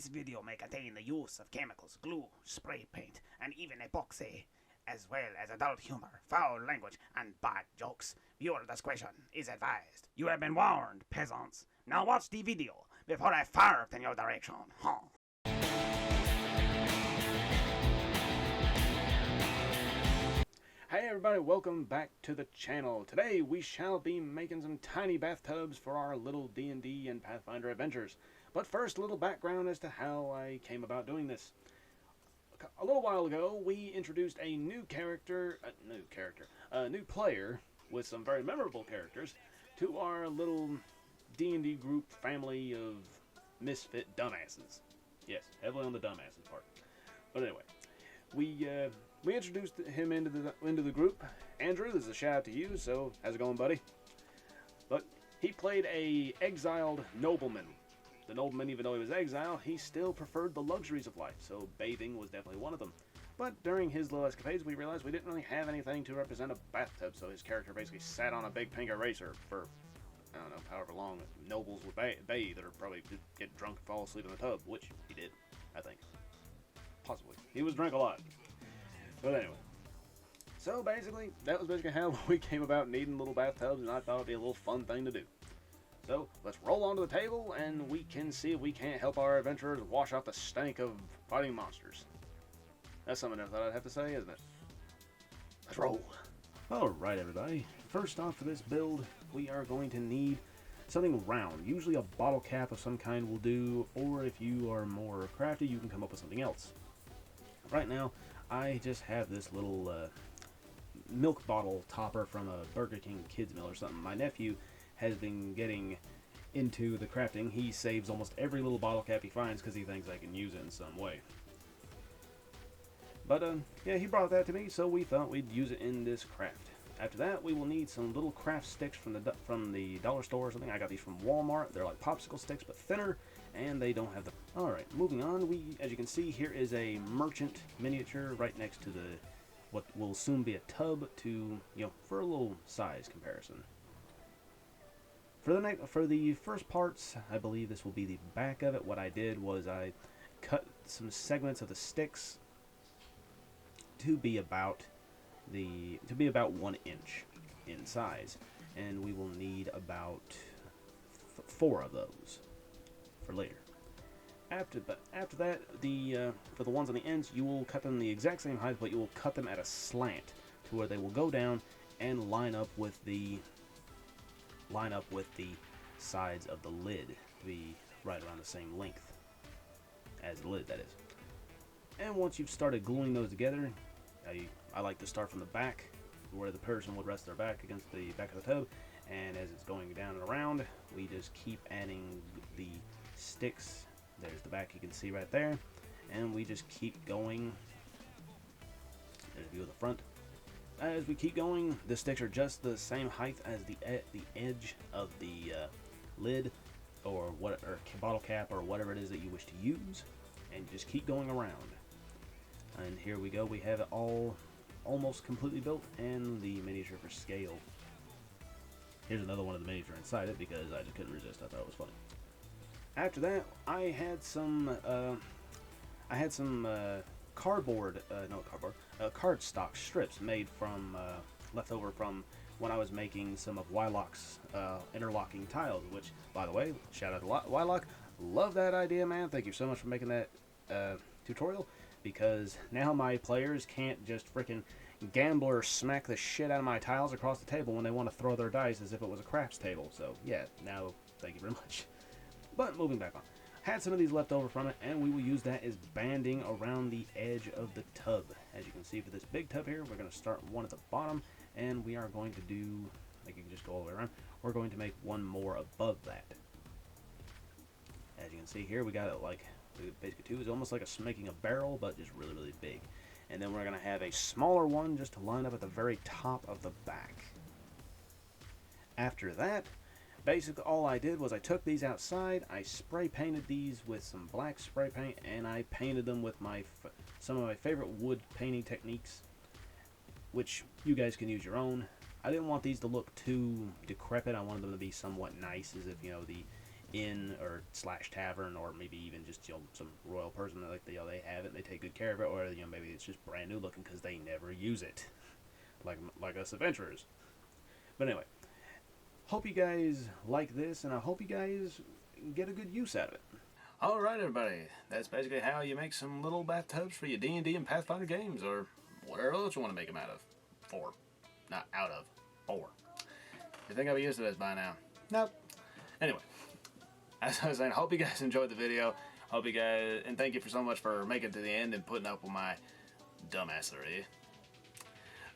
This video may contain the use of chemicals, glue, spray paint, and even epoxy, as well as adult humor, foul language, and bad jokes. Viewer discretion is advised. You have been warned, peasants. Now watch the video before I fart in your direction, huh? Hey everybody, welcome back to the channel. Today we shall be making some tiny bathtubs for our little D&D and Pathfinder adventures. But first, a little background as to how I came about doing this. A little while ago, we introduced a new player with some very memorable characters to our little D&D group family of misfit dumbasses. Yes, heavily on the dumbasses part. But anyway, we introduced him into the group. Andrew, this is a shout out to you. So, how's it going, buddy? But he played a exiled nobleman. The nobleman, even though he was exiled, he still preferred the luxuries of life. So bathing was definitely one of them. But during his little escapades, we realized we didn't really have anything to represent a bathtub. So his character basically sat on a big pink eraser for, I don't know, however long nobles would bathe, or probably get drunk and fall asleep in the tub, which he did, I think. Possibly. He was drunk a lot. But anyway, so basically, that was basically how we came about needing little bathtubs, and I thought it'd be a little fun thing to do. So, let's roll onto the table, and we can see if we can't help our adventurers wash off the stank of fighting monsters. That's something I thought I'd have to say, isn't it? Let's roll. Alright everybody, first off for this build, we are going to need something round. Usually a bottle cap of some kind will do, or if you are more crafty, you can come up with something else. Right now, I just have this little milk bottle topper from a Burger King kids meal or something. My nephew has been getting into the crafting. He saves almost every little bottle cap he finds because he thinks I can use it in some way. But yeah, he brought that to me, so we thought we'd use it in this craft. After that, we will need some little craft sticks from the dollar store or something. I got these from Walmart. They're like popsicle sticks, but thinner, and they don't have the... Alright, moving on, as you can see, here is a merchant miniature right next to the what will soon be a tub for a little size comparison. For the first parts, I believe this will be the back of it. What I did was I cut some segments of the sticks to be about 1 inch in size, and we will need about 4 of those for later. After that, for the ones on the ends, you will cut them the exact same height, but you will cut them at a slant to where they will go down and line up with the sides of the lid to be right around the same length as the lid, that is. And once you've started gluing those together, I like to start from the back, where the person would rest their back against the back of the tub, and as it's going down and around, we just keep adding the sticks. There's the back you can see right there, and we just keep going. There's a view of the front. As we keep going, the sticks are just the same height as the edge of the lid, or bottle cap, or whatever it is that you wish to use, and just keep going around. And here we go, we have it all almost completely built, and the miniature for scale. Here's another one of the miniature inside it, because I just couldn't resist. I thought it was funny. After that, I had some cardstock strips made from leftover from when I was making some of Wylock's interlocking tiles, which, by the way, shout out to Wylock. Love that idea, man. Thank you so much for making that tutorial, because now my players can't just freaking gambler smack the shit out of my tiles across the table when they want to throw their dice as if it was a craps table. So yeah, now thank you very much. But moving back on, had some of these left over from it, and we will use that as banding around the edge of the tub. As you can see, for this big tub here, we're going to start one at the bottom, and we are going to do, like, you can just go all the way around, we're going to make one more above that. As you can see here, we got it like basically 2. It's almost like making a barrel, but just really, really big. And then we're going to have a smaller one just to line up at the very top of the back. After that, basically all I did was I took these outside, I spray painted these with some black spray paint, and I painted them with some of my favorite wood painting techniques, which you guys can use your own. I didn't want these to look too decrepit. I wanted them to be somewhat nice, as if, the inn or slash tavern, or maybe even just some royal person that like they have it and they take good care of it, or maybe it's just brand new looking because they never use it, like us adventurers. But anyway, hope you guys like this, and I hope you guys get a good use out of it. Alright everybody, that's basically how you make some little bathtubs for your D&D and Pathfinder games, or whatever else you want to make them out of. Not out of. You think I'll be used to this by now? Nope. Anyway, as I was saying, I hope you guys enjoyed the video. Hope you guys, and thank you for so much for making it to the end and putting up with my dumbassery.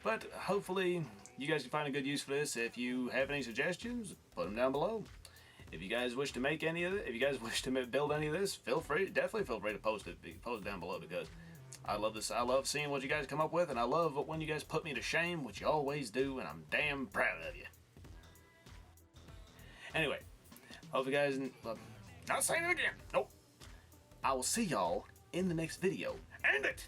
But hopefully you guys can find a good use for this. If you have any suggestions, put them down below. If you guys wish to make any of it, if you guys wish to build any of this, definitely feel free to post it down below, because I love this. I love seeing what you guys come up with, and I love when you guys put me to shame, which you always do, and I'm damn proud of you. Anyway, hope you guys, not saying it again, nope. I will see y'all in the next video. End it!